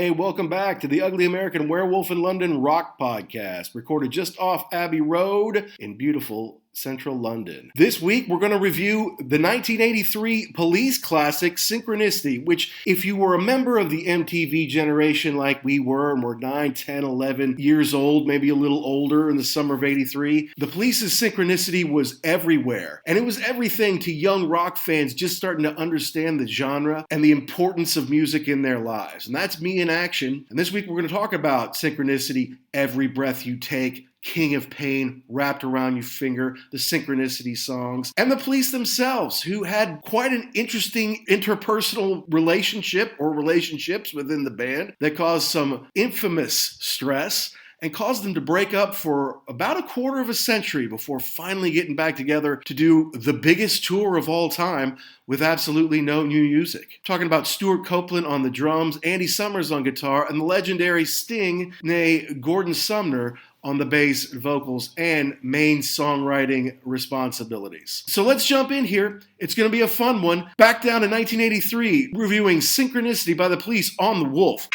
Hey, welcome back to the Ugly American Werewolf in London rock podcast, recorded just off Abbey Road in beautiful central London. This week, we're going to review the 1983 Police classic, Synchronicity, which, if you were a member of the MTV Generation like we were, and were 9, 10, 11 years old, maybe a little older in the summer of 83, the Police's Synchronicity was everywhere. And it was everything to young rock fans just starting to understand the genre and the importance of music in their lives. And that's me in action. And this week, we're going to talk about Synchronicity, Every Breath You Take, King of Pain, Wrapped Around Your Finger, the Synchronicity songs, and the Police themselves, who had quite an interesting interpersonal relationship or relationships within the band that caused some infamous stress and caused them to break up for about a quarter of a century before finally getting back together to do the biggest tour of all time with absolutely no new music. Talking about Stuart Copeland on the drums, Andy Summers on guitar, and the legendary Sting, nay Gordon Sumner, on the bass vocals and main songwriting responsibilities. So let's jump in here. It's going to be a fun one. Back down to 1983, reviewing Synchronicity by the Police on The Wolf.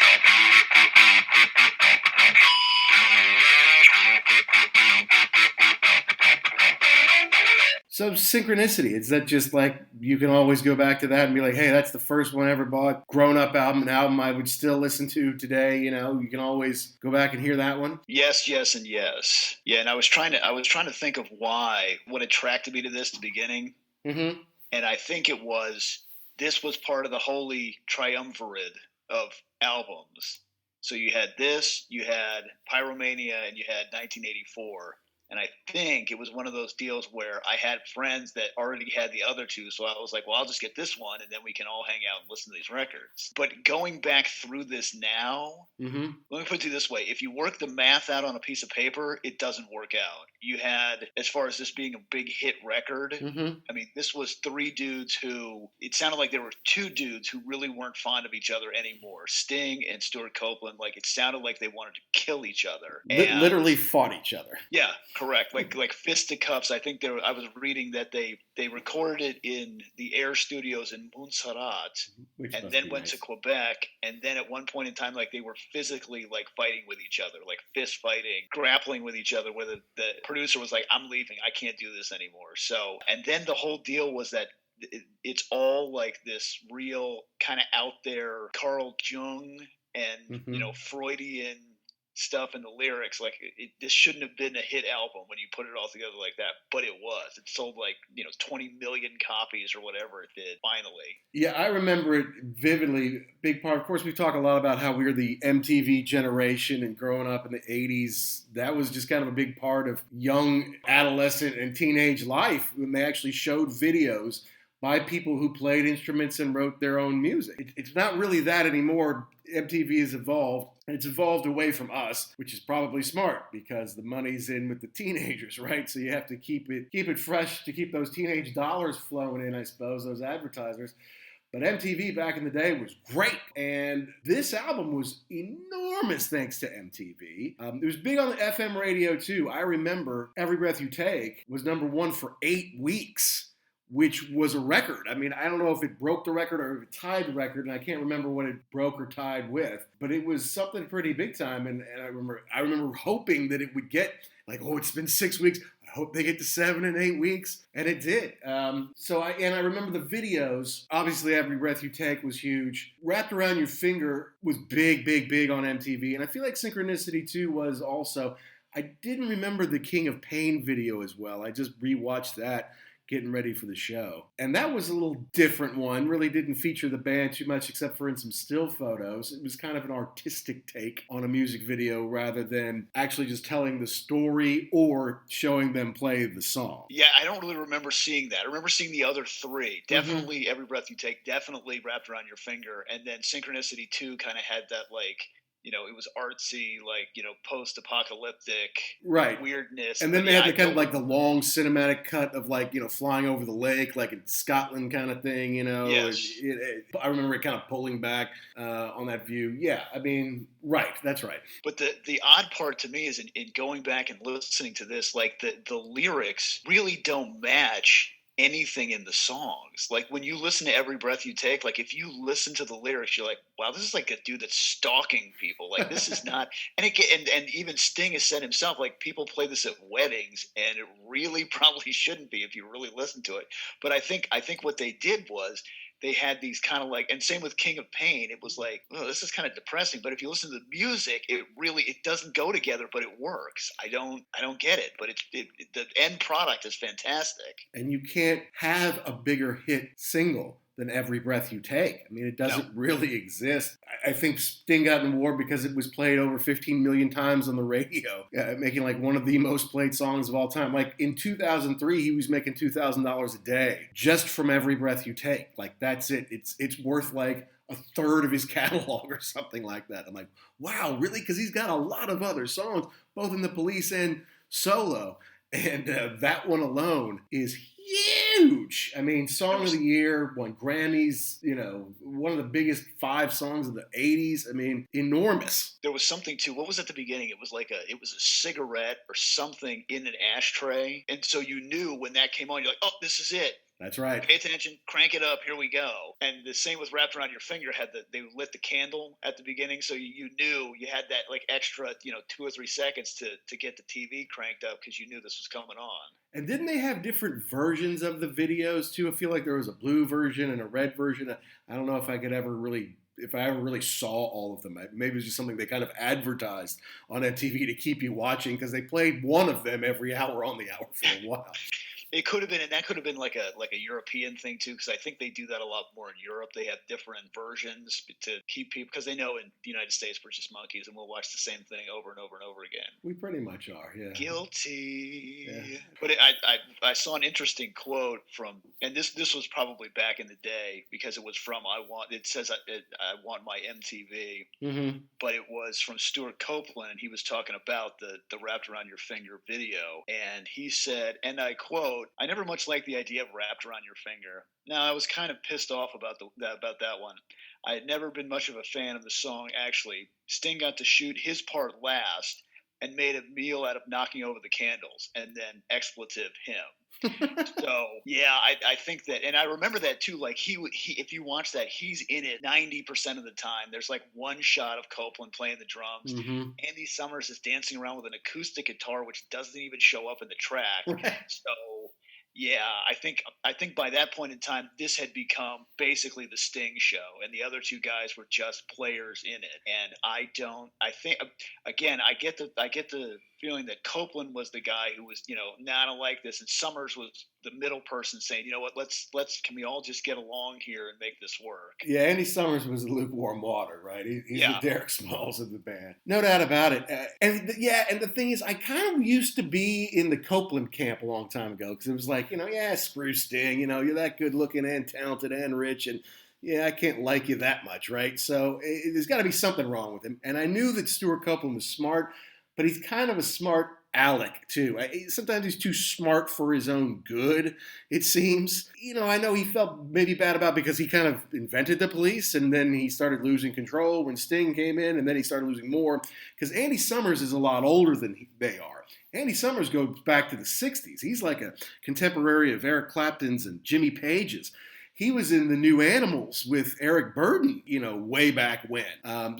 So Synchronicity, is that just like you can always go back to that and be like, hey, that's the first one I ever bought, grown-up album, an album I would still listen to today, you know, you can always go back and hear that one? Yes, yes, and yes. Yeah, and I was trying to think of what attracted me to this at the beginning. Mm-hmm. And I think this was part of the holy triumvirate of albums. So you had this, you had Pyromania, and you had 1984. And I think it was one of those deals where I had friends that already had the other two. So I was like, well, I'll just get this one and then we can all hang out and listen to these records. But going back through this now, Let me put it to you this way. If you work the math out on a piece of paper, it doesn't work out. You had, as far as this being a big hit record, I mean, this was three dudes who, it sounded like there were two dudes who really weren't fond of each other anymore. Sting and Stuart Copeland, like it sounded like they wanted to kill each other. Literally fought each other. Yeah. Correct, like fisticuffs. I think I was reading that they recorded it in the Air Studios in Montserrat, and then went to Quebec. And then at one point in time, like they were physically like fighting with each other, like fist fighting, grappling with each other. Where the producer was like, "I'm leaving. I can't do this anymore." So, and then the whole deal was that it's all like this real kind of out there Carl Jung and Freudian stuff in the lyrics. Like this shouldn't have been a hit album when you put it all together like that, but it was. It sold like 20 million copies or whatever it did finally. Yeah, I remember it vividly. Big part, of course, we talk a lot about how we're the MTV generation and growing up in the 80s. That was just kind of a big part of young adolescent and teenage life when they actually showed videos by people who played instruments and wrote their own music. It's not really that anymore. MTV has evolved, and it's evolved away from us, which is probably smart because the money's in with the teenagers, right? So you have to keep it fresh to keep those teenage dollars flowing in, I suppose, those advertisers. But MTV back in the day was great, and this album was enormous thanks to MTV. It was big on the FM radio too. I remember Every Breath You Take was number one for 8 weeks, which was a record. I mean, I don't know if it broke the record or if it tied the record, and I can't remember what it broke or tied with, but it was something pretty big time, and I remember hoping that it would get, like, oh, it's been 6 weeks, I hope they get to 7 and 8 weeks, and it did. I remember the videos. Obviously, Every Breath You Take was huge. Wrapped Around Your Finger was big, big, big on MTV, and I feel like Synchronicity too was also. I didn't remember the King of Pain video as well. I just rewatched that getting ready for the show. And that was a little different one. Really didn't feature the band too much except for in some still photos. It was kind of an artistic take on a music video rather than actually just telling the story or showing them play the song. Yeah, I don't really remember seeing that. I remember seeing the other three. Definitely Every Breath You Take, definitely Wrapped Around Your Finger. And then Synchronicity 2 kind of had that like, it was artsy, like, post-apocalyptic weirdness. And then they had the kind of like the long cinematic cut of like, flying over the lake, like in Scotland kind of thing, Yes. I remember it kind of pulling back on that view. Yeah, I mean, right, that's right. But the odd part to me is in going back and listening to this, like the lyrics really don't match anything in the songs. Like when you listen to Every Breath You Take, like if you listen to the lyrics, you're like, wow, this is like a dude that's stalking people. Like this is not, and and even Sting has said himself, like people play this at weddings, and it really probably shouldn't be if you really listen to it. But I think what they did was they had these kind of like, and same with King of Pain, it was like, oh, this is kind of depressing, but if you listen to the music, it doesn't go together, but it works. I don't get it, but the end product is fantastic. And you can't have a bigger hit single than Every Breath You Take. I mean, it No. doesn't really exist. I think Sting got an award because it was played over 15 million times on the radio, making like one of the most played songs of all time. Like in 2003, he was making $2,000 a day just from Every Breath You Take. Like that's it. It's worth like a third of his catalog or something like that. I'm like, wow, really? Because he's got a lot of other songs, both in the Police and solo. And that one alone is huge. I mean, Song of the Year, won Grammys, one of the biggest 5 songs of the 80s. I mean, enormous. There was something too. What was at the beginning? It was a cigarette or something in an ashtray. And so you knew when that came on, you're like, oh, this is it. That's right. Pay attention, crank it up, here we go. And the same with Wrapped Around Your Finger. They lit the candle at the beginning, so you knew you had that like extra 2 or 3 seconds to get the TV cranked up because you knew this was coming on. And didn't they have different versions of the videos too? I feel like there was a blue version and a red version. I don't know if I ever really saw all of them. Maybe it was just something they kind of advertised on MTV to keep you watching because they played one of them every hour on the hour for a while. It could have been, and that could have been like a European thing too, because I think they do that a lot more in Europe. They have different versions to keep people, because they know in the United States we're just monkeys and we'll watch the same thing over and over and over again. We pretty much are, yeah. Guilty. Yeah. But I saw an interesting quote from, and this was probably back in the day because it was from it says I want my MTV, mm-hmm. but it was from Stuart Copeland, and he was talking about the Wrapped Around Your Finger video, and he said, and I quote, I never much liked the idea of Wrapped Around Your Finger. Now, I was kind of pissed off about that one. I had never been much of a fan of the song, actually. Sting got to shoot his part last and made a meal out of knocking over the candles, and then expletive him. So yeah, I think that, and I remember that too. Like he if you watch that, he's in it 90% of the time. There's like one shot of Copeland playing the drums. Mm-hmm. Andy Summers is dancing around with an acoustic guitar, which doesn't even show up in the track. Right. So yeah, I think by that point in time, this had become basically the Sting show, and the other 2 guys were just players in it. And I think again, I get the feeling that Copeland was the guy who was, I don't like this, and Summers was the middle person saying, you know what, let's can we all just get along here and make this work? Yeah, Andy Summers was lukewarm water, right? He's the Derek Smalls of the band, no doubt about it. And the thing is, I kind of used to be in the Copeland camp a long time ago because it was like, screw Sting, you're that good looking and talented and rich, and I can't like you that much, right? So there's got to be something wrong with him. And I knew that Stuart Copeland was smart, but he's kind of a smart aleck, too. Sometimes he's too smart for his own good, it seems. I know he felt maybe bad about it because he kind of invented the Police, and then he started losing control when Sting came in, and then he started losing more because Andy Summers is a lot older than they are. Andy Summers goes back to the 60s. He's like a contemporary of Eric Clapton's and Jimmy Page's. He was in the New Animals with Eric Burden, way back when. I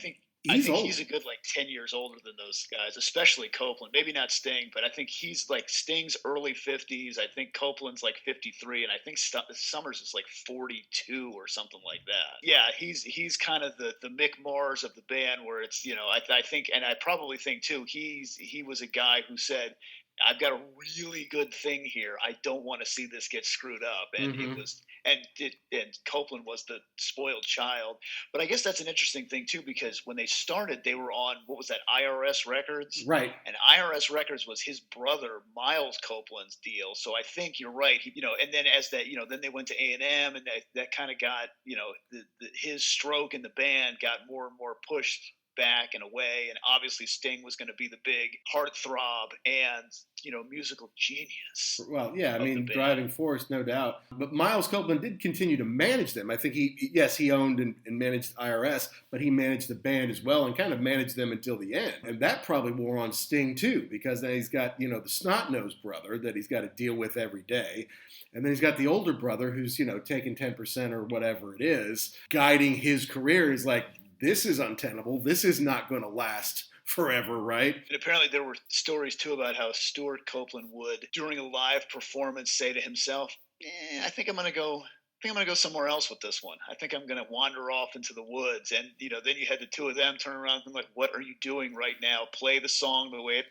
think he's a good 10 years older than those guys, especially Copeland. Maybe not Sting, but I think he's like Sting's early 50s. I think Copeland's like 53, and I think Summers is like 42 or something like that. Yeah, he's kind of the Mick Mars of the band, where it's I think, and I probably think too, he was a guy who said, I've got a really good thing here. I don't want to see this get screwed up. And mm-hmm. it was, and Copeland was the spoiled child. But I guess that's an interesting thing too, because when they started, they were on, what was that, IRS Records? Right. And IRS Records was his brother Miles Copeland's deal. So I think you're right. And then as that, then they went to A&M, and that kind of got, his stroke in the band got more and more pushed back and away. And obviously, Sting was going to be the big heartthrob and, musical genius Well, yeah, I of the mean, band. driving force, no doubt. But Miles Copeland did continue to manage them. I think he owned and managed IRS, but he managed the band as well and kind of managed them until the end. And that probably wore on Sting too, because then he's got, the snot-nosed brother that he's got to deal with every day. And then he's got the older brother who's, taking 10% or whatever it is, guiding his career. He's like, this is untenable. This is not going to last forever, right? And apparently there were stories too about how Stuart Copeland would, during a live performance, say to himself, I think I'm going to go somewhere else with this one. I think I'm going to wander off into the woods. And, then you had the two of them turn around and be like, what are you doing right now? Play the song the way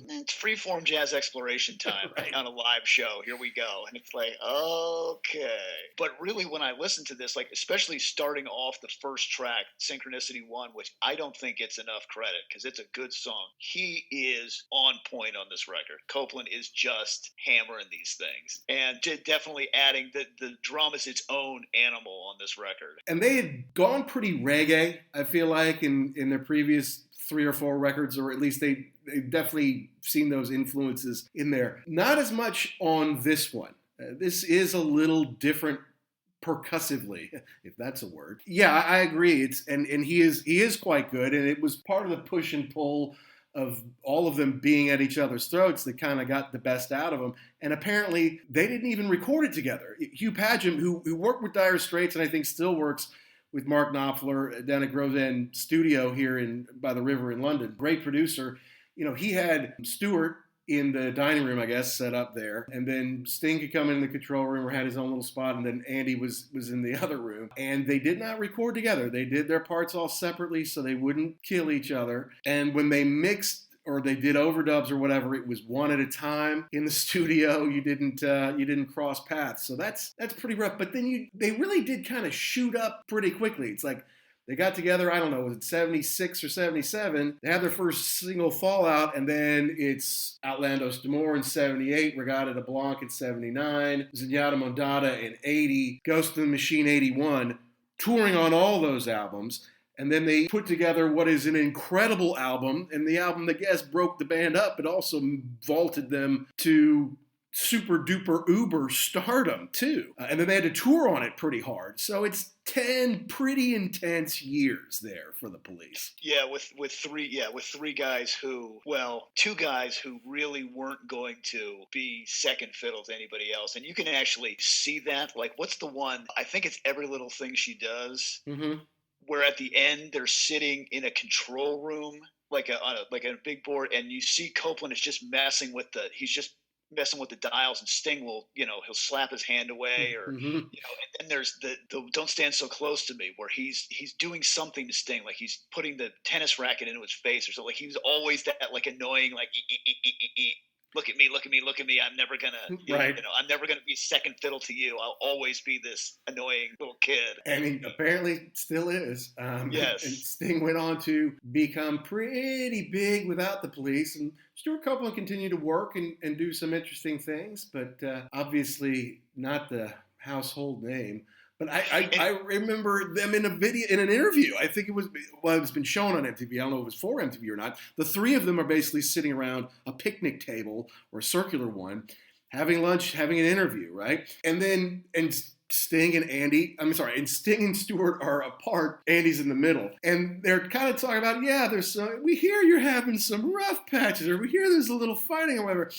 it's freeform jazz exploration time Right. on a live show. Here we go. And it's like, okay. But really, when I listen to this, like, especially starting off the first track, Synchronicity 1, which I don't think gets enough credit because it's a good song. He is on point on this record. Copeland is just hammering these things. And definitely adding the drum is its own animal on this record. And they had gone pretty reggae, I feel like, in their previous 3 or 4 records, or at least they definitely seen those influences in there. Not as much on this one. This is a little different percussively, if that's a word. Yeah, I agree. And he is quite good, and it was part of the push and pull of all of them being at each other's throats that kind of got the best out of them. And apparently they didn't even record it together. Hugh Padgham, who worked with Dire Straits and I think still works with Mark Knopfler down at Grove's End Studio here by the river in London, great producer. He had Stuart in the dining room, I guess, set up there. And then Sting could come in the control room or had his own little spot. And then Andy was in the other room. And they did not record together. They did their parts all separately so they wouldn't kill each other. And when they mixed or they did overdubs or whatever, it was one at a time in the studio. You didn't cross paths. So that's pretty rough. But then they really did kind of shoot up pretty quickly. It's like, they got together, I don't know, was it 76 or 77? They had their first single, Fallout, and then it's Outlandos d'Amour in 78, Regata de Blanc in 79, Zenyatta Mondada in 80, Ghost of the Machine 81, touring on all those albums. And then they put together what is an incredible album, and the album that, yes, broke the band up, but also vaulted them to super duper uber stardom too. And then they had to tour on it pretty hard. So it's 10 pretty intense years there for the Police. Yeah, with three guys who, well, 2 guys who really weren't going to be second fiddle to anybody else. And you can actually see that. Like, what's the one? I think it's Every Little Thing She Does. Mm-hmm. Where at the end they're sitting in a control room, like a big board, and you see Copeland is just messing with the dials, and Sting will, he'll slap his hand away, or Mm-hmm. and then there's the Don't Stand So Close to Me, where he's doing something to Sting, like he's putting the tennis racket into his face or something. Like he was always that like annoying, like look at me, I'm never gonna Right. I'm never gonna be second fiddle to you. I'll always be this annoying little kid. And he apparently still is. Yes. And Sting went on to become pretty big without the Police. And Stuart Copeland continued to work and do some interesting things, but obviously not the household name. But I remember them in an interview. I think it's been shown on MTV. I don't know if it was for MTV or not. The 3 of them are basically sitting around a picnic table or a circular one, having lunch, having an interview, right? And Sting and Sting and Stewart are apart. Andy's in the middle. And they're kind of talking about, we hear you're having some rough patches, or we hear there's a little fighting or whatever.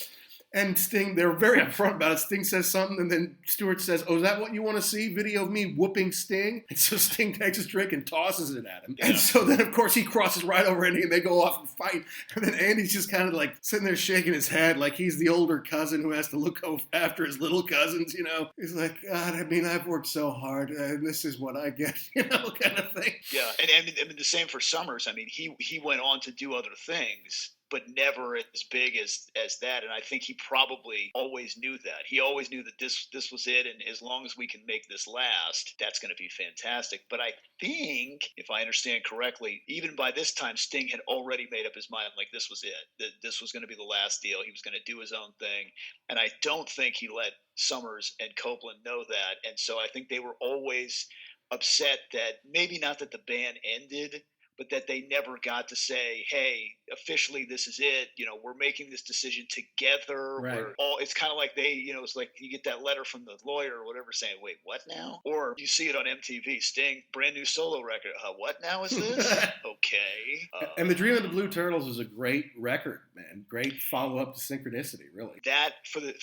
And Sting, they're very upfront about it. Sting says something, and then Stewart says, "Oh, is that what you want to see? Video of me whooping Sting?" And so Sting takes his drink and tosses it at him. Yeah. And so then, of course, he crosses right over Andy, and they go off and fight. And then Andy's just kind of like sitting there shaking his head like he's the older cousin who has to look after his little cousins, He's like, God, I've worked so hard, and this is what I get, kind of thing. Yeah, and the same for Summers. He went on to do other things, but never as big as that. And I think he probably always knew that. He always knew that this was it, and as long as we can make this last, that's going to be fantastic. But I think, if I understand correctly, even by this time, Sting had already made up his mind, like this was it. That this was going to be the last deal. He was going to do his own thing. And I don't think he let Summers and Copeland know that. And so I think they were always upset that maybe not that the band ended, but that they never got to say, hey, officially this is it. We're making this decision together. Right. It's kind of like it's like you get that letter from the lawyer or whatever saying, wait, what now? Or you see it on MTV, Sting, brand new solo record. What now is this? Okay. And The Dream of the Blue Turtles is a great record, man. Great follow up to Synchronicity, really. That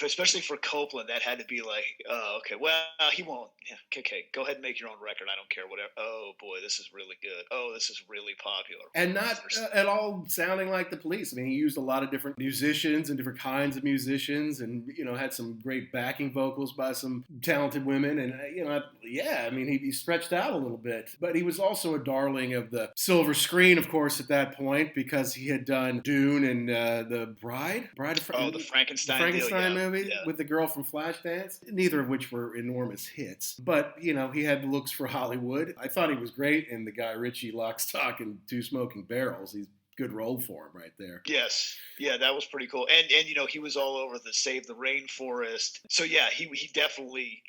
especially for Copeland, that had to be like, oh, okay, well, he won't. Yeah, okay, go ahead and make your own record. I don't care, whatever. Oh boy, this is really good. Oh, this is really popular. And not at all sounding like the Police. I mean, he used a lot of different musicians and different kinds of musicians, and had some great backing vocals by some talented women. And he stretched out a little bit, but he was also a darling of the silver screen, of course, at that point, because he had done Dune and the Bride of the Frankenstein movie with the girl from Flashdance, neither of which were enormous hits. But he had looks for Hollywood. I thought he was great in the Guy Ritchie Lock, Stock, and Two Smoking Barrels. He's good role for him right there. Yes. Yeah, that was pretty cool. And he was all over the Save the Rainforest. So yeah, he definitely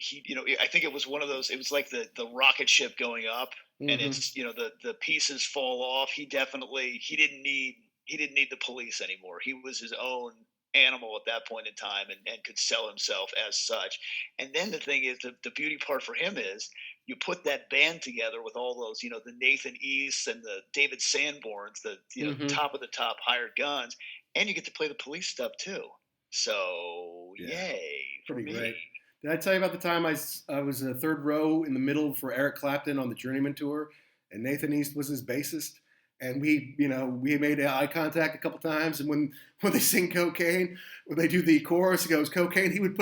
I think it was one of those, it was like the rocket ship going up, and it's the pieces fall off. He didn't need the Police anymore. He was his own animal at that point in time and could sell himself as such. And then the thing is, the beauty part for him is you put that band together with all those, the Nathan Easts and the David Sanborns, the top of the top hired guns, and you get to play the Police stuff too. So yay for pretty me. Great. Did I tell you about the time I was a third row in the middle for Eric Clapton on the Journeyman tour, and Nathan East was his bassist? And we made eye contact a couple times. And when they sing Cocaine, when they do the chorus, it goes Cocaine. He would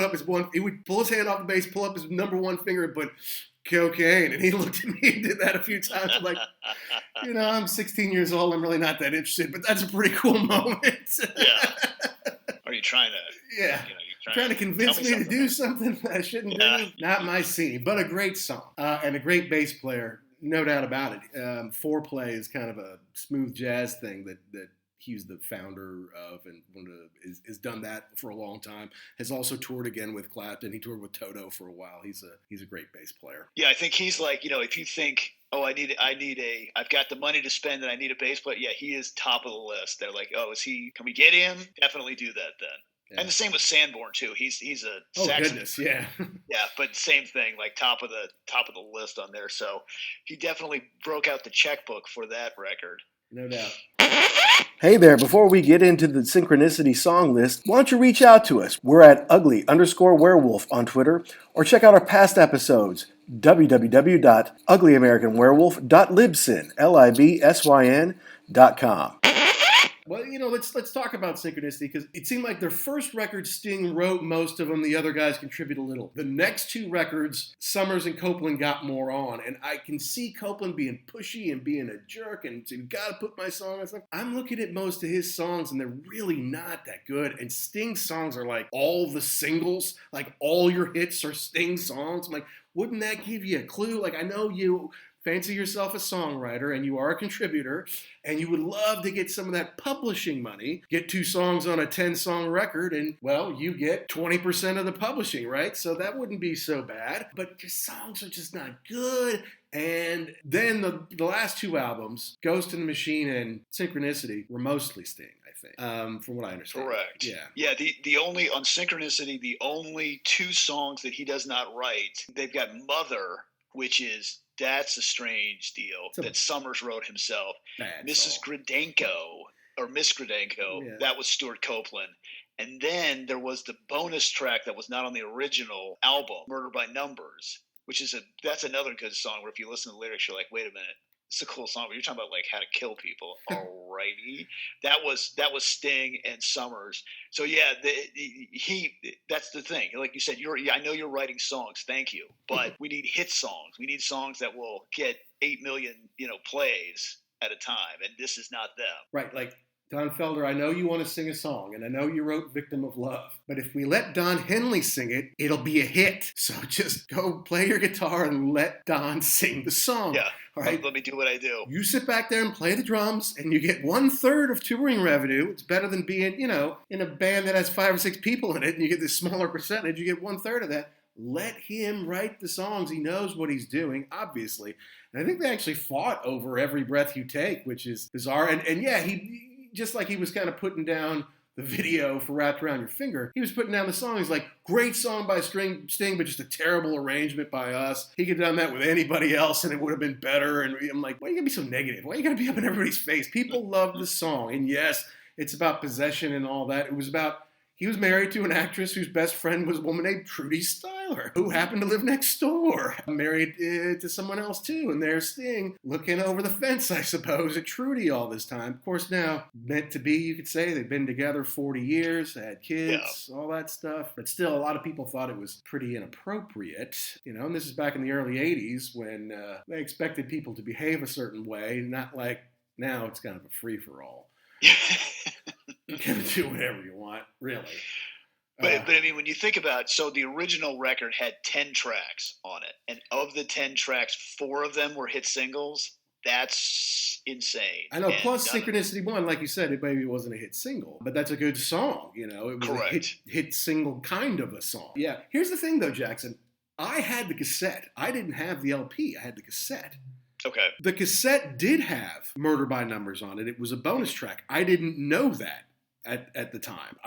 he would pull his hand off the bass, pull up his number one finger, and put Cocaine. And he looked at me and did that a few times. I'm like, I'm 16 years old. I'm really not that interested, but that's a pretty cool moment. Yeah. Are you trying to? Yeah. Trying to convince me to do something that I shouldn't do. Not my scene, but a great song and a great bass player. No doubt about it. Foreplay is kind of a smooth jazz thing that he's the founder of, and has done that for a long time. Has also toured again with Clapton. He toured with Toto for a while. He's a great bass player. Yeah, I think he's like, if you think, I've got the money to spend and I need a bass player. Yeah, he is top of the list. They're like, can we get him? Definitely do that then. Yeah. And the same with Sanborn too. He's a saxophone. Goodness, yeah. Yeah, but same thing, like top of the list on there. So he definitely broke out the checkbook for that record. No doubt. Hey there, before we get into the Synchronicity song list, why don't you reach out to us? We're at ugly_werewolf on Twitter, or check out our past episodes, www.uglyamericanwerewolf.libsyn.com. Well, let's talk about Synchronicity, because it seemed like their first record, Sting wrote most of them. The other guys contribute a little. The next two records, Summers and Copeland got more on, and I can see Copeland being pushy and being a jerk and saying, gotta put my song on stuff. I'm looking at most of his songs, and they're really not that good. And Sting's songs are like all the singles, like all your hits are Sting songs. I'm like, wouldn't that give you a clue? Like, I know you fancy yourself a songwriter and you are a contributor and you would love to get some of that publishing money, get 2 songs on a 10-song record, and, well, you get 20% of the publishing, right? So that wouldn't be so bad. But your songs are just not good. And then the last 2 albums, Ghost in the Machine and Synchronicity, were mostly Sting, I think, from what I understand. Correct. Yeah. Yeah, the only, on Synchronicity, the only 2 songs that he does not write, they've got Mother, which is, that's a strange deal that Summers wrote himself. Mrs. Gradenko, or Miss Gradenko, that was Stuart Copeland. And then there was the bonus track that was not on the original album, Murder by Numbers, which is that's another good song where if you listen to the lyrics, you're like, wait a minute, it's a cool song, but you're talking about like how to kill people. Alrighty. That was Sting and Summers. So yeah, that's the thing. Like you said, I know you're writing songs. Thank you. But we need hit songs. We need songs that will get 8 million, plays at a time. And this is not them. Right. Like, Don Felder, I know you want to sing a song, and I know you wrote Victim of Love, but if we let Don Henley sing it, it'll be a hit. So just go play your guitar and let Don sing the song. Yeah. All right. Let me do what I do. You sit back there and play the drums, and you get 1/3 of touring revenue. It's better than being, in a band that has 5 or 6 people in it, and you get this smaller percentage. You get 1/3 of that. let him write the songs. He knows what he's doing, obviously. And I think they actually fought over Every Breath You Take, which is bizarre. And yeah, he just like he was kind of putting down the video for Wrapped Around Your Finger, he was putting down the song. He's like, great song by Sting, but just a terrible arrangement by us. He could have done that with anybody else and it would have been better. And I'm like, why are you going to be so negative? Why are you going to be up in everybody's face? People love the song. And yes, it's about possession and all that. It was about, he was married to an actress whose best friend was a woman named Trudy Styler, who happened to live next door, married to someone else too. And there's Sting looking over the fence, I suppose, at Trudy all this time. Of course, now, meant to be, you could say. They've been together 40 years, had kids, all that stuff. But still, a lot of people thought it was pretty inappropriate. You know, and this is back in the early 80s when they expected people to behave a certain way, not like now it's kind of a free-for-all. You can do whatever you want, really. But I mean, when you think about it, so the original record had 10 tracks on it. And of the 10 tracks, 4 of them were hit singles. That's insane. I know, and plus Synchronicity 1, like you said, maybe it wasn't a hit single, but that's a good song, you know. It was correct. A hit single kind of a song. Yeah. Here's the thing, though, Jackson. I had the cassette. I didn't have the LP. I had the cassette. Okay. The cassette did have Murder by Numbers on it. It was a bonus track. I didn't know that at the time.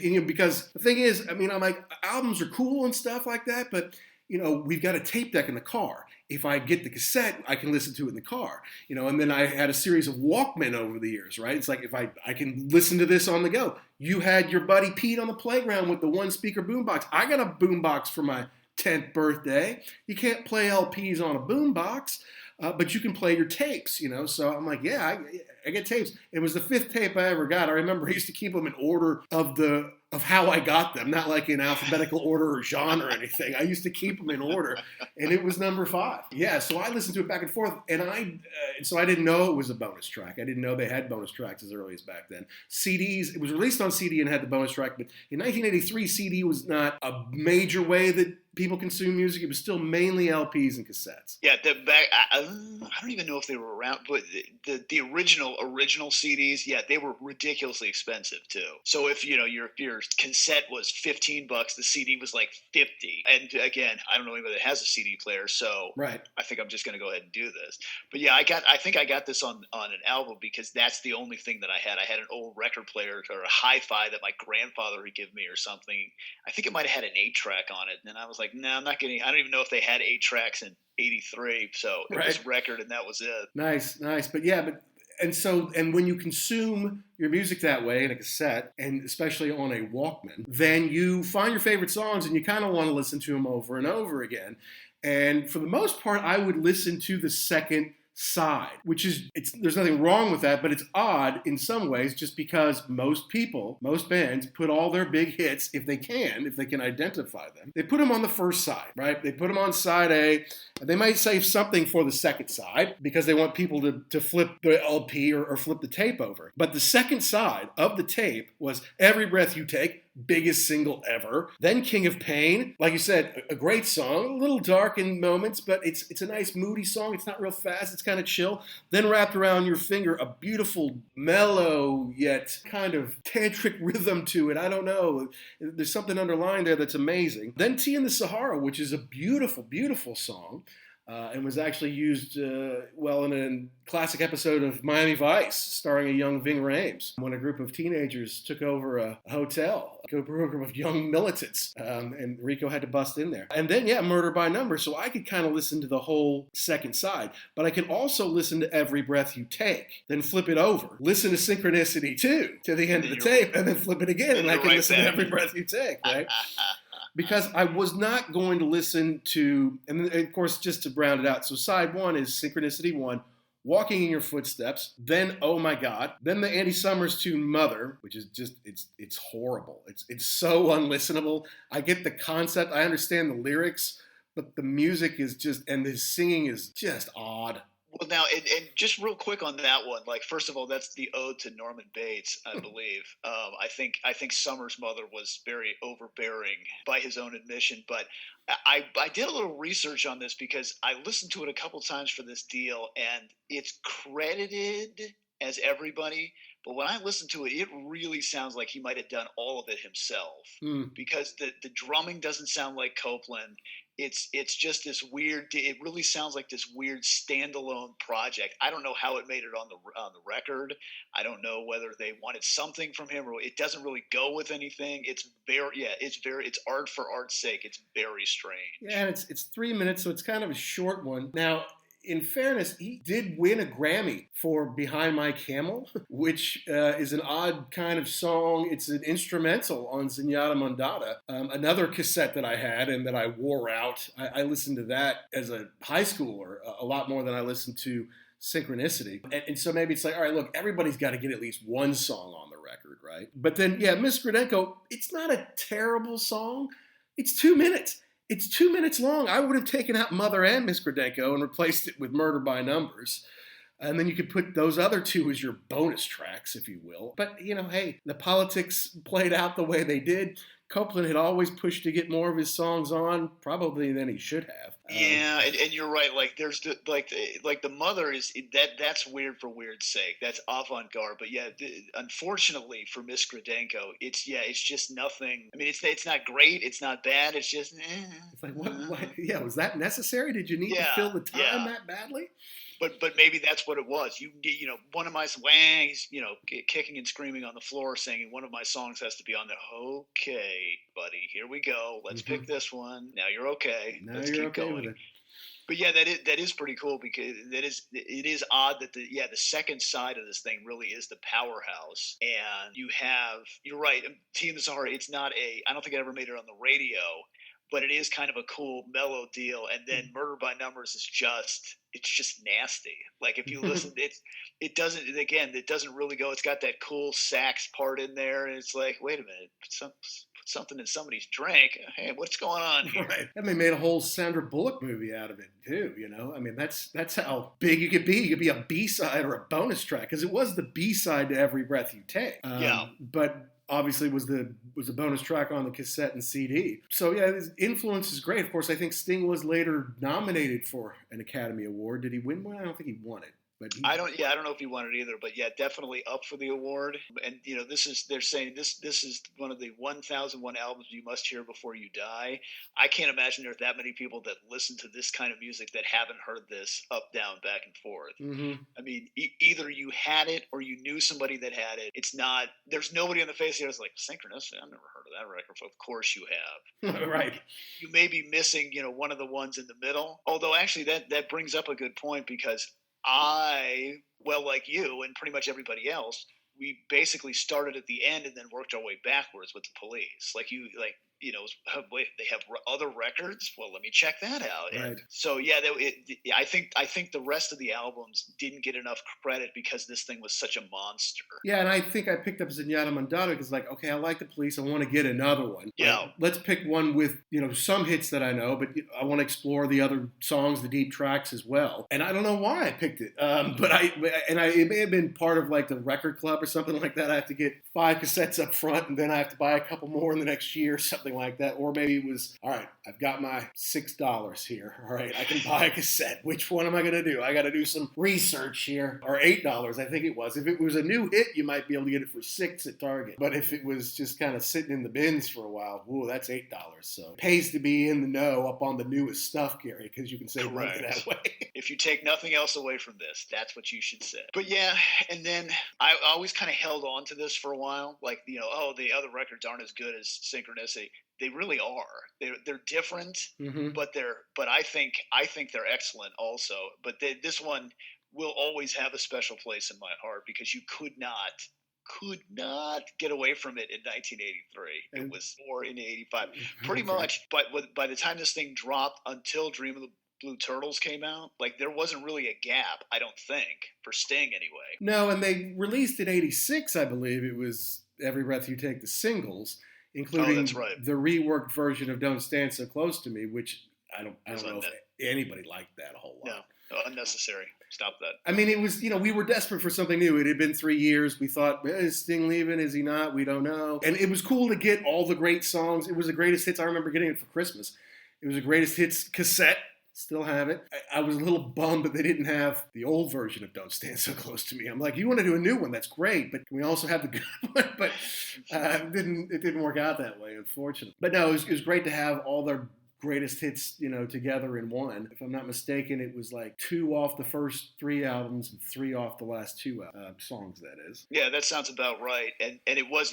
You know, because the thing is, I mean, I'm like, albums are cool and stuff like that, but you know, we've got a tape deck in the car. If I get the cassette, I can listen to it in the car. You know, and then I had a series of Walkmen over the years, right? It's like if I can listen to this on the go. You had your buddy Pete on the playground with the one speaker boombox. I got a boombox for my 10th birthday. You can't play LPs on a boombox. But you can play your tapes, you know. So I'm like, yeah, I get tapes. It was the 5th tape I ever got. I remember I used to keep them in order of how I got them, not like in alphabetical order or genre or anything. I used to keep them in order, and it was number 5. Yeah, so I listened to it back and forth, and so I didn't know it was a bonus track. I didn't know they had bonus tracks as early as back then. CDs, it was released on CD and had the bonus track, but in 1983, CD was not a major way that people consume music. It was still mainly LPs and cassettes. Yeah, I don't even know if they were around, but the original CDs, yeah, they were ridiculously expensive too. So if you know your cassette was $15, the CD was like $50. And again, I don't know anybody that has a CD player, so right. I think I'm just going to go ahead and do this. But yeah, I think I got this on an album because that's the only thing that I had. I had an old record player or a hi-fi that my grandfather would give me or something. I think it might have had an 8-track on it, and I was like, no, I'm not getting. I don't even know if they had 8 tracks in '83, so it was record and that was it. Nice. But yeah, and when you consume your music that way in a cassette, and especially on a Walkman, then you find your favorite songs and you kind of want to listen to them over and over again. And for the most part, I would listen to the second side, which is, there's nothing wrong with that, but it's odd in some ways just because most bands put all their big hits, if they can identify them, they put them on the first side, right? They put them on side A, and they might save something for the second side because they want people to flip the LP or flip the tape over. But the second side of the tape was Every Breath You Take, biggest single ever. Then King of Pain, like you said, a great song, a little dark in moments, but it's a nice moody song. It's not real fast, it's kind of chill. Then Wrapped Around Your Finger, a beautiful, mellow, yet kind of tantric rhythm to it. I don't know. There's something underlying there that's amazing. Then Tea in the Sahara, which is a beautiful, beautiful song. And was actually used in a classic episode of Miami Vice, starring a young Ving Rhames, when a group of teenagers took over a hotel, a group of young militants, and Rico had to bust in there. And then, yeah, Murder by Numbers, so I could kind of listen to the whole second side, but I can also listen to Every Breath You Take, then flip it over, listen to Synchronicity 2 to the end of the tape, and then flip it again, and I can listen to Every Breath You Take, right? Because I was not going to listen to, and of course, just to round it out, so side 1 is Synchronicity 1, Walking in Your Footsteps, then Oh My God, then the Andy Summers tune Mother, which is just, it's horrible. It's so unlistenable. I get the concept, I understand the lyrics, but the music is just, and the singing is just odd. Well, now, and just real quick on that one, like, first of all, that's the ode to Norman Bates, I believe. I think Summer's Mother was very overbearing by his own admission, but I did a little research on this because I listened to it a couple times for this deal, and it's credited as Everybody, But when I listen to it, it really sounds like he might have done all of it himself, Mm. because the drumming doesn't sound like Copeland. It's just this weird. It really sounds like this weird standalone project. I don't know how it made it on the record. I don't know whether they wanted something from him, or it doesn't really go with anything. It's art for art's sake. It's very strange. Yeah, and it's 3 minutes, so it's kind of a short one. Now, in fairness, he did win a Grammy for Behind My Camel, which is an odd kind of song. It's an instrumental on Zenyatta Mondatta, another cassette that I had and that I wore out. I listened to that as a high schooler a lot more than I listened to Synchronicity. And so maybe it's like, all right, look, everybody's got to get at least one song on the record, right? But then, yeah, Miss Grodenko, it's not a terrible song. It's 2 minutes. It's 2 minutes long. I would have taken out Mother and Miss Grodenko and replaced it with Murder by Numbers. And then you could put those other two as your bonus tracks, if you will. But, hey, the politics played out the way they did. Copeland had always pushed to get more of his songs on, probably than he should have. Yeah, and you're right. Like there's the Mother is that's weird for weird's sake. That's avant-garde. But yeah, unfortunately for Miss Grodenko, it's just nothing. I mean, it's not great. It's not bad. It's just. It's like what? Yeah, was that necessary? Did you need to fill the time that badly? But maybe that's what it was. One of my wangs, kicking and screaming on the floor, saying one of my songs has to be on there. Okay, buddy, here we go. Let's pick this one. Now you're okay. Let's keep going. With it. But yeah, that is pretty cool, because it is odd that the second side of this thing really is the powerhouse, and you're right. Team Sahara. It's not I don't think it ever made it on the radio. But it is kind of a cool, mellow deal. And then Murder by Numbers is it's just nasty. Like, if you listen, it doesn't really go. It's got that cool sax part in there. And it's like, wait a minute, put something in somebody's drink. Hey, what's going on here? Right. And they made a whole Sandra Bullock movie out of it, too, I mean, that's how big you could be. You could be a B-side or a bonus track, because it was the B-side to Every Breath You Take. But obviously was a bonus track on the cassette and CD. So yeah, his influence is great. Of course, I think Sting was later nominated for an Academy Award. Did he win one? I don't think he won it. But I don't know if he won it either, but yeah, definitely up for the award. And they're saying this is one of the 1001 albums you must hear before you die. I can't imagine there's that many people that listen to this kind of music that haven't heard this up, down, back and forth. Mm-hmm. I mean, either you had it or you knew somebody that had it. It's not. There's nobody on the face of the earth that's like, Synchronicity. I've never heard of that record. Of course you have. Right. You may be missing, one of the ones in the middle. Although actually that brings up a good point, because like you and pretty much everybody else, we basically started at the end and then worked our way backwards with the Police. Wait, they have other records? Well, let me check that out. Right. And so yeah, I think the rest of the albums didn't get enough credit because this thing was such a monster. Yeah, and I think I picked up Zenyatta Mondatta because, okay, I like the Police. I want to get another one. Yeah. Let's pick one with some hits that I know, but I want to explore the other songs, the deep tracks as well. And I don't know why I picked it, but it may have been part of the record club or something like that. I have to get 5 cassettes up front, and then I have to buy a couple more in the next year or something like that. Or maybe it was, all right, I've got my $6 here. All right, I can buy a cassette. Which one am I going to do? I got to do some research here. Or $8, I think it was. If it was a new hit, you might be able to get it for $6 at Target. But if it was just kind of sitting in the bins for a while, that's $8. So it pays to be in the know up on the newest stuff, Gary, because you can save money that way. If you take nothing else away from this, that's what you should say. But yeah, and then I always kind of held on to this for a while. The other records aren't as good as Synchronicity. They really are. They're different, mm-hmm. but I think they're excellent also. But this one will always have a special place in my heart, because you could not get away from it in 1983. It was more in 85, pretty much. But by the time this thing dropped until Dream of the Blue Turtles came out, there wasn't really a gap, I don't think, for Sting anyway. No, and they released in 86, I believe. It was Every Breath You Take, the singles, including the reworked version of Don't Stand So Close to Me, which I don't know if anybody liked that a whole lot. No, unnecessary. Stop that. I mean, it was, we were desperate for something new. It had been 3 years. We thought, is Sting leaving? Is he not? We don't know. And it was cool to get all the great songs. It was the greatest hits. I remember getting it for Christmas. It was the greatest hits cassette. Still have it. I was a little bummed that they didn't have the old version of Don't Stand So Close to Me. I'm like, you want to do a new one? That's great, but can we also have the good one? But it didn't work out that way, unfortunately. But no, it was great to have all their greatest hits, together in one. If I'm not mistaken, it was like 2 off the first 3 albums and 3 off the last 2 songs, that is. Yeah, that sounds about right. And it was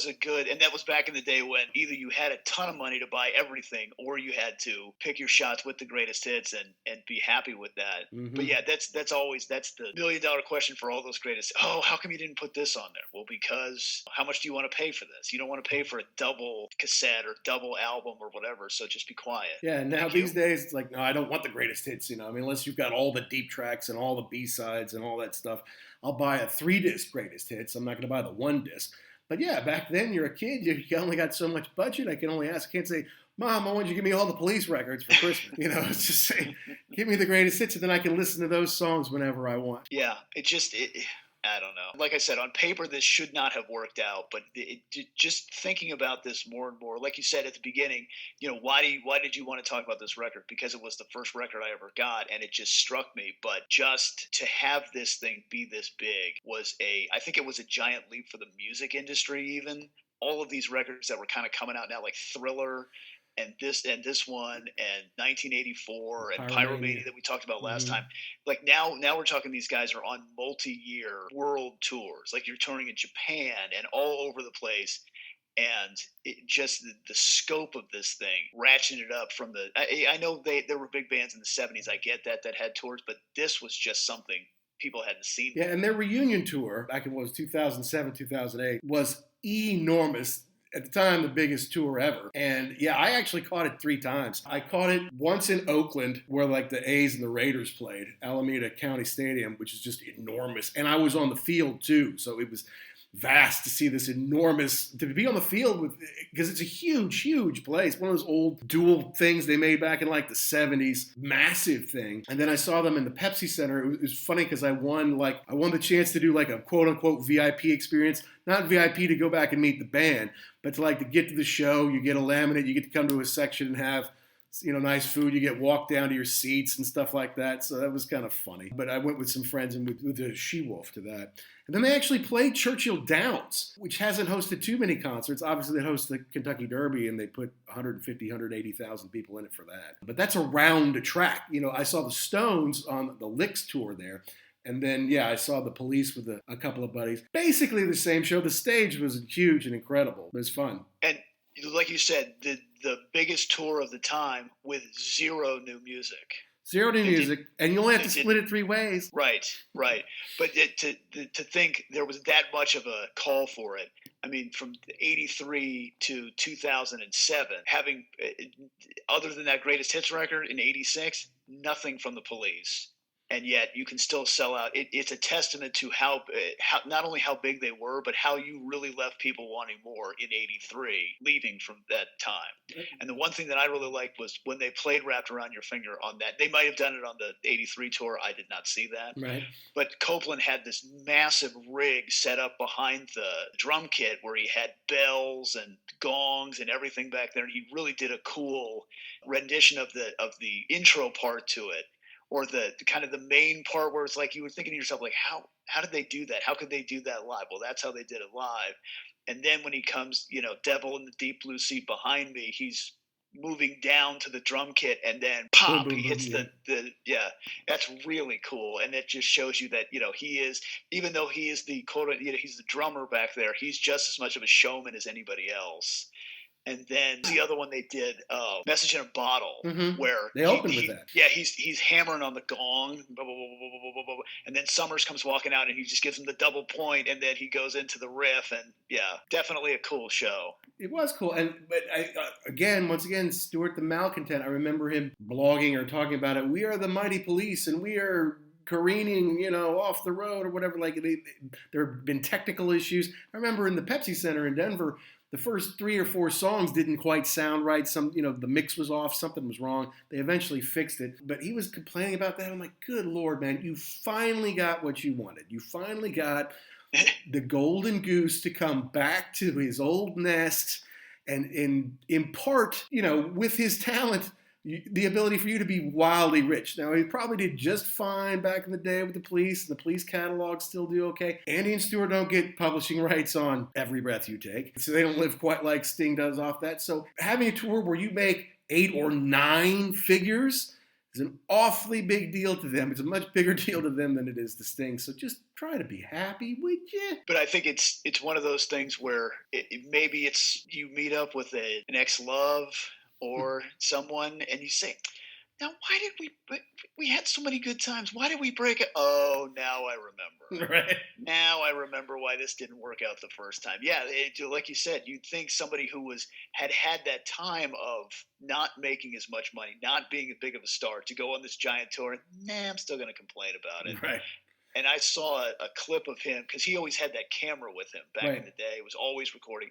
a good, and that was back in the day when either you had a ton of money to buy everything or you had to pick your shots with the greatest hits and be happy with that. Mm-hmm. But yeah, that's the $1 million question for all those greatest. Oh, how come you didn't put this on there? Well, because how much do you want to pay for this? You don't want to pay for a double cassette or double album or whatever, so just be quiet. Yeah, now these days it's like, no, I don't want the greatest hits, unless you've got all the deep tracks and all the B-sides and all that stuff. I'll buy a 3-disc greatest hits. I'm not going to buy the 1 disc. But yeah, back then you're a kid, you only got so much budget. I can only ask, I can't say, Mom, I want you to give me all the Police records for Christmas. It's just say, give me the greatest hits and then I can listen to those songs whenever I want. Yeah, I don't know. Like I said, on paper, this should not have worked out. But just thinking about this more and more, like you said at the beginning, why did you want to talk about this record? Because it was the first record I ever got, and it just struck me. But just to have this thing be this big I think it was a giant leap for the music industry. Even all of these records that were kind of coming out now, like Thriller. And this one and 1984 and Pyromania that we talked about last time. Like now we're talking, these guys are on multi-year world tours. Like you're touring in Japan and all over the place. And it just the scope of this thing ratcheted up from I know there were big bands in the 70s. I get that had tours, but this was just something people hadn't seen. Yeah, and their reunion tour back in 2007, 2008 was enormous. At the time, the biggest tour ever. And yeah, I actually caught it 3 times. I caught it once in Oakland, where like the A's and the Raiders played, Alameda County Stadium, which is just enormous. And I was on the field too, so it was vast to see this to be on the field because it's a huge, huge place. One of those old dual things they made back in like the 70s, massive thing. And then I saw them in the Pepsi Center. It was funny because I won the chance to do like a quote unquote VIP experience, not VIP to go back and meet the band, but to get to the show. You get a laminate, you get to come to a section and have nice food. You get walked down to your seats and stuff like that. So that was kind of funny. But I went with some friends and with the She-Wolf to that. And then they actually played Churchill Downs, which hasn't hosted too many concerts. Obviously, they host the Kentucky Derby, and they put 150, 180,000 people in it for that. But that's around the track. I saw the Stones on the Licks tour there. And then, yeah, I saw the Police with a couple of buddies. Basically the same show. The stage was huge and incredible. It was fun. And like you said, the biggest tour of the time with zero new music. Zero new music, and you only have to split it 3 ways. Right. But to think there was that much of a call for it, I mean, from 83 to 2007, having, other than that greatest hits record in 86, nothing from the Police. And yet you can still sell out. It's a testament to how not only how big they were, but how you really left people wanting more in '83, leaving from that time. And the one thing that I really liked was when they played Wrapped Around Your Finger on that. They might have done it on the '83 tour. I did not see that. Right. But Copeland had this massive rig set up behind the drum kit where he had bells and gongs and everything back there. And he really did a cool rendition of the intro part to it. Or the kind of the main part where it's like you were thinking to yourself, like, how did they do that? How could they do that live? Well, that's how they did it live. And then when he comes, Devil in the Deep Blue Sea behind me, he's moving down to the drum kit and then pop, he hits that's really cool. And it just shows you that, he is, even though he is the he's the drummer back there, he's just as much of a showman as anybody else. And then the other one they did, Message in a Bottle, where they opened with that. Yeah, he's hammering on the gong, blah, blah, blah, blah, blah, blah, and then Summers comes walking out and he just gives him the double point, and then he goes into the riff, and yeah, definitely a cool show. It was cool, once again, Stuart the Malcontent. I remember him blogging or talking about it. We are the mighty police, and we are careening, off the road or whatever. Like there have been technical issues. I remember in the Pepsi Center in Denver, the first 3 or 4 songs didn't quite sound right. Some, the mix was off. Something was wrong. They eventually fixed it. But he was complaining about that. I'm like, good Lord, man, you finally got what you wanted. You finally got the golden goose to come back to his old nest and impart, with his talent, the ability for you to be wildly rich. Now, he probably did just fine back in the day with the Police, and the Police catalog still do okay. Andy and Stewart don't get publishing rights on Every Breath You Take, so they don't live quite like Sting does off that. So having a tour where you make 8 or 9 figures is an awfully big deal to them. It's a much bigger deal to them than it is to Sting. So just try to be happy, would you? But I think it's one of those things where maybe it's you meet up with an ex-love or someone and you say, now why did we had so many good times, why did we break it? Oh, now I remember. Right. Now I remember why this didn't work out the first time. Yeah, like you said, you'd think somebody who had that time of not making as much money, not being as big of a star, to go on this giant tour, I'm still going to complain about it. Right. And I saw a clip of him because he always had that camera with him back in the day. It was always recording.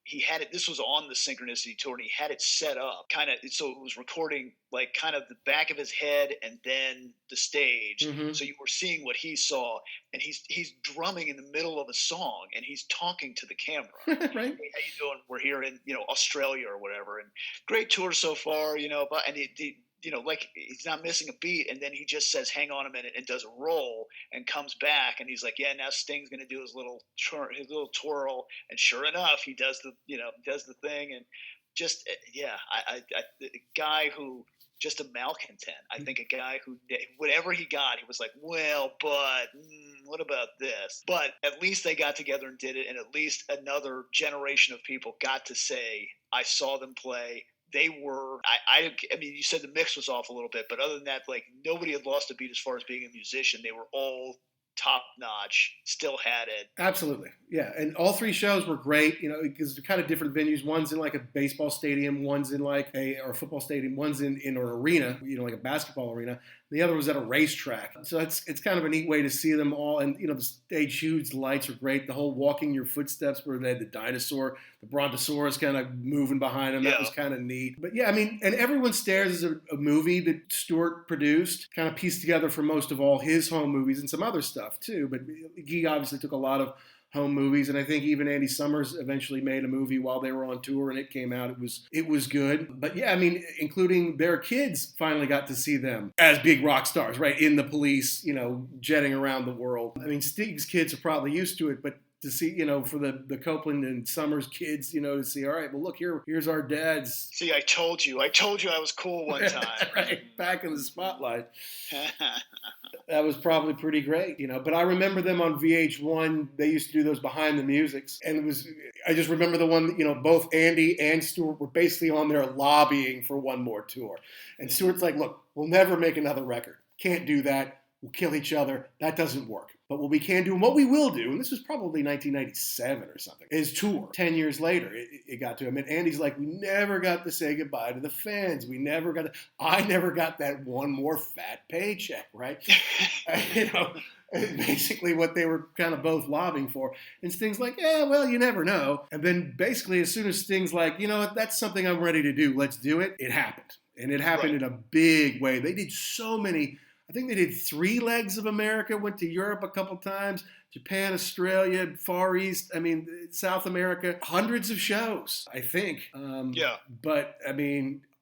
He had it. This was on the Synchronicity tour, and he had it set up kind of so it was recording like kind of the back of his head and then the stage. Mm-hmm. So you were seeing what he saw, and he's drumming in the middle of a song, and he's talking to the camera. Right. Hey, how you doing? We're here in Australia or whatever, and great tour so far. But and like he's not missing a beat, and then he just says, "Hang on a minute," and does a roll, and comes back, and he's like, "Yeah, now Sting's going to do his little twirl," and sure enough, he does the thing, and just a guy who just a malcontent. I think a guy who whatever he got, he was like, "Well, but what about this?" But at least they got together and did it, and at least another generation of people got to say, "I saw them play." They were, I mean, you said the mix was off a little bit, but other than that, like nobody had lost a beat as far as being a musician. They were all top notch, still had it. Absolutely. Yeah. And all 3 shows were great, because they're kind of different venues. One's in like a baseball stadium, one's in like or a football stadium, one's in an arena, like a basketball arena. The other was at a racetrack. So it's kind of a neat way to see them all. And, the stage huge, the lights are great. The whole walking your footsteps where they had the dinosaur, the brontosaurus kind of moving behind them. That was kind of neat. But yeah, I mean, and Everyone Stares is a movie that Stewart produced, kind of pieced together for most of all his home movies and some other stuff too. But he obviously took a lot of home movies, and I think even Andy Summers eventually made a movie while they were on tour, and it came out. It was good. But yeah, I mean, including their kids finally got to see them as big rock stars, right? In the Police, jetting around the world. I mean, Sting's kids are probably used to it, but to see, for the Copeland and Summers kids, to see, all right, well, look, here's our dads. See, I told you I was cool one time. Right, back in the spotlight. That was probably pretty great, But I remember them on VH1. They used to do those behind the musics. And I just remember the one, both Andy and Stewart were basically on there lobbying for one more tour. And Stewart's like, look, we'll never make another record. Can't do that. We'll kill each other. That doesn't work. But what we can do, and what we will do, and this was probably 1997 or something, is tour. 10 years later, it got to him. And Andy's like, we never got to say goodbye to the fans. I never got that one more fat paycheck, right? Basically what they were kind of both lobbying for. And Sting's like, yeah, well, you never know. And then basically as soon as Sting's like, that's something I'm ready to do. Let's do it. It happened. And it happened in a big way. They did so many. I think they did 3 legs of America, went to Europe a couple times, Japan, Australia, Far East, South America, hundreds of shows, I think. But,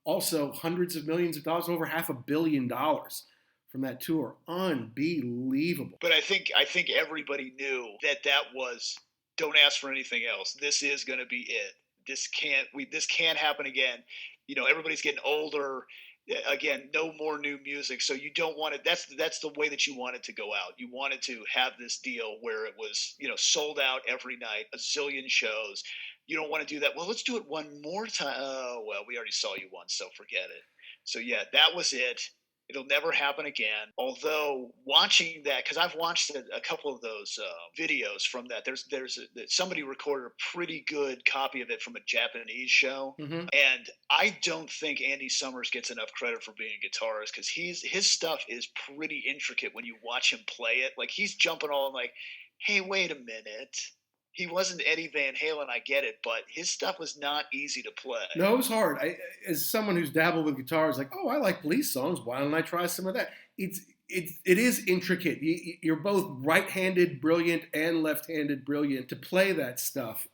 also hundreds of millions of dollars, over $500 million from that tour. Unbelievable. But I think everybody knew that was, don't ask for anything else. This is going to be it. This can't happen again. Everybody's getting older. Again, no more new music. So you don't want it. That's the way that you want it to go out. You wanted to have this deal where it was, sold out every night, a zillion shows. You don't want to do that. Well, let's do it one more time. Oh, well, we already saw you once, so forget it. So yeah, that was it. It'll never happen again. Although watching that, because I've watched a couple of those videos from that. Somebody recorded a pretty good copy of it from a Japanese show, and I don't think Andy Summers gets enough credit for being a guitarist because his stuff is pretty intricate when you watch him play it. Like he's jumping all like, hey, wait a minute. He wasn't Eddie Van Halen, I get it, but his stuff was not easy to play. No, it was hard. As someone who's dabbled with guitars, like, oh, I like Police songs. Why don't I try some of that? it is intricate. You're both right-handed brilliant and left-handed brilliant to play that stuff.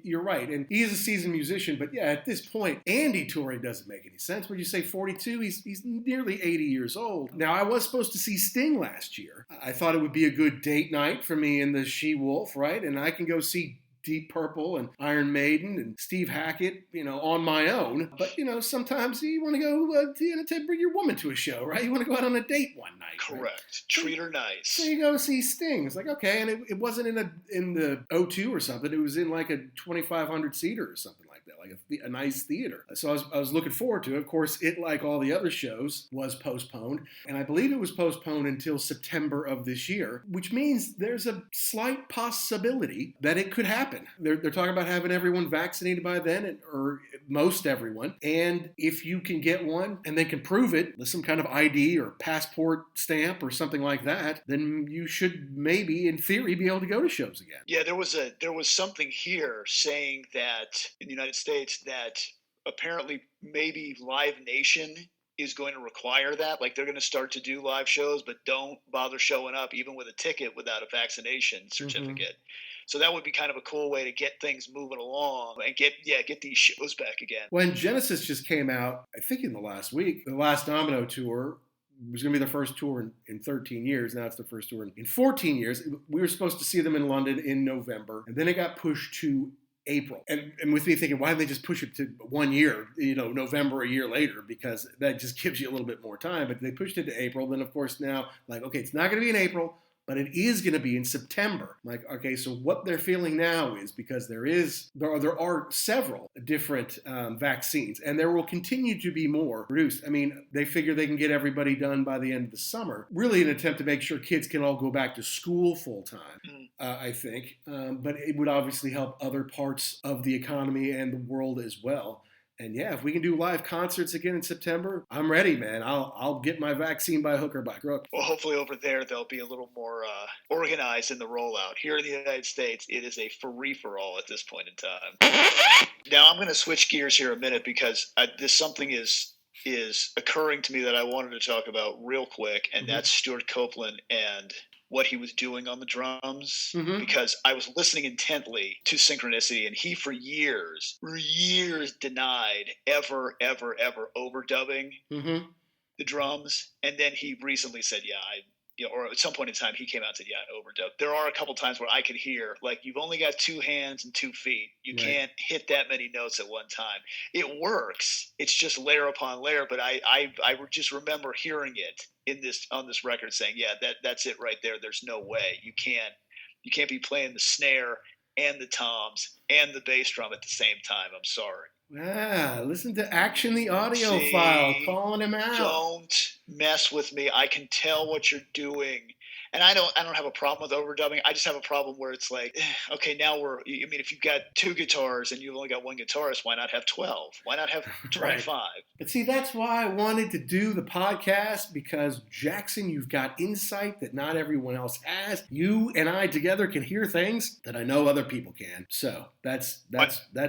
You're right, and he is a seasoned musician. But yeah, at this point, Andy touring doesn't make any sense. Would you say 42? He's nearly 80 years old. Now, I was supposed to see Sting last year. I thought it would be a good date night for me and the She-Wolf, right? And I can go see Deep Purple and Iron Maiden and Steve Hackett, on my own. But, sometimes you want to go, to bring your woman to a show, right? You want to go out on a date one night. Correct. Right? Treat her nice. So you go see Sting. It's like, okay. And it wasn't in the O2 or something. It was in like a 2,500 seater or something like that, like a nice theater. So I was looking forward to it. Of course, it, like all the other shows, was postponed. And I believe it was postponed until September of this year, which means there's a slight possibility that it could happen. They're talking about having everyone vaccinated by then, or most everyone. And if you can get one and they can prove it with some kind of ID or passport stamp or something like that, then you should maybe, in theory, be able to go to shows again. Yeah, there was something here saying that in the United States that apparently maybe Live Nation is going to require that. Like, they're going to start to do live shows, but don't bother showing up even with a ticket without a vaccination certificate. Mm-hmm. So that would be kind of a cool way to get things moving along and get these shows back again. When Genesis just came out, I think in the last week, the last Domino tour was going to be their first tour in 13 years. Now it's their first tour in 14 years. We were supposed to see them in London in November, and then it got pushed to April. And with me thinking, why didn't they just push it to 1 year, November a year later? Because that just gives you a little bit more time. But they pushed it to April. Then, of course, now, like, okay, it's not going to be in April, but it is going to be in September. I'm like, okay, so what they're feeling now is, because there are several different vaccines, and there will continue to be more produced. I mean, they figure they can get everybody done by the end of the summer, really an attempt to make sure kids can all go back to school full time, I think. But it would obviously help other parts of the economy and the world as well. And yeah, if we can do live concerts again in September, I'm ready, man. I'll get my vaccine by hook or by crook. Well, hopefully over there they'll be a little more organized in the rollout. Here in the United States, it is a free-for-all at this point in time. Now I'm going to switch gears here a minute because this something is occurring to me that I wanted to talk about real quick, and that's Stuart Copeland and what he was doing on the drums, because I was listening intently to Synchronicity, and he for years denied ever overdubbing the drums. And then he recently said, or at some point in time he came out and said, I overdubbed. There are a couple times where I could hear, like, you've only got 2 hands and 2 feet. You can't hit that many notes at one time. It works. It's just layer upon layer. But I just remember hearing it on this record saying, that's it right there. There's no way. You can't be playing the snare and the toms and the bass drum at the same time. I'm sorry. Listen to Action the audio file calling him out. Don't mess with me. I can tell what you're doing. And I don't have a problem with overdubbing. I just have a problem where it's like, okay, now if you've got 2 guitars and you've only got 1 guitarist, why not have 12? Why not have 25? Right. But see, that's why I wanted to do the podcast, because Jackson, you've got insight that not everyone else has. You and I together can hear things that I know other people can. So that's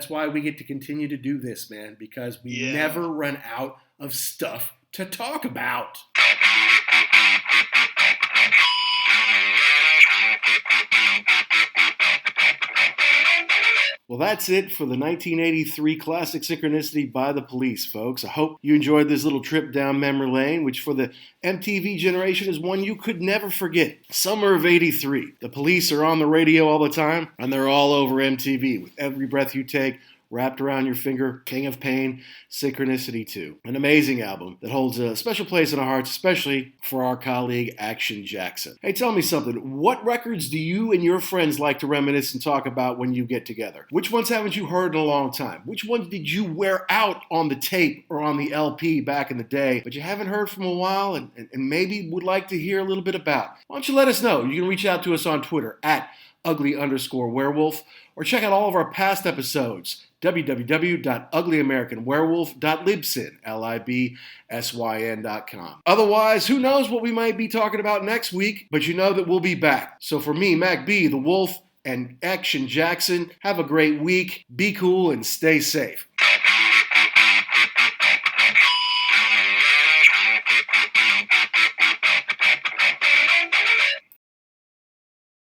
why we get to continue to do this, man, because we never run out of stuff to talk about. Well, that's it for the 1983 classic Synchronicity by the Police, folks. I hope you enjoyed this little trip down memory lane, which for the MTV generation is one you could never forget. Summer of '83. The Police are on the radio all the time, and they're all over MTV with Every Breath You Take, Wrapped Around Your Finger, King of Pain, Synchronicity 2. An amazing album that holds a special place in our hearts, especially for our colleague Action Jackson. Hey, tell me something. What records do you and your friends like to reminisce and talk about when you get together? Which ones haven't you heard in a long time? Which ones did you wear out on the tape or on the LP back in the day, but you haven't heard from a while and maybe would like to hear a little bit about? Why don't you let us know? You can reach out to us on Twitter at ugly_werewolf, or check out all of our past episodes, www.uglyamericanwerewolf.libsyn.com. Otherwise, who knows what we might be talking about next week, but you know that we'll be back. So for me, Mac B, the Wolf, and Action Jackson, have a great week, be cool, and stay safe.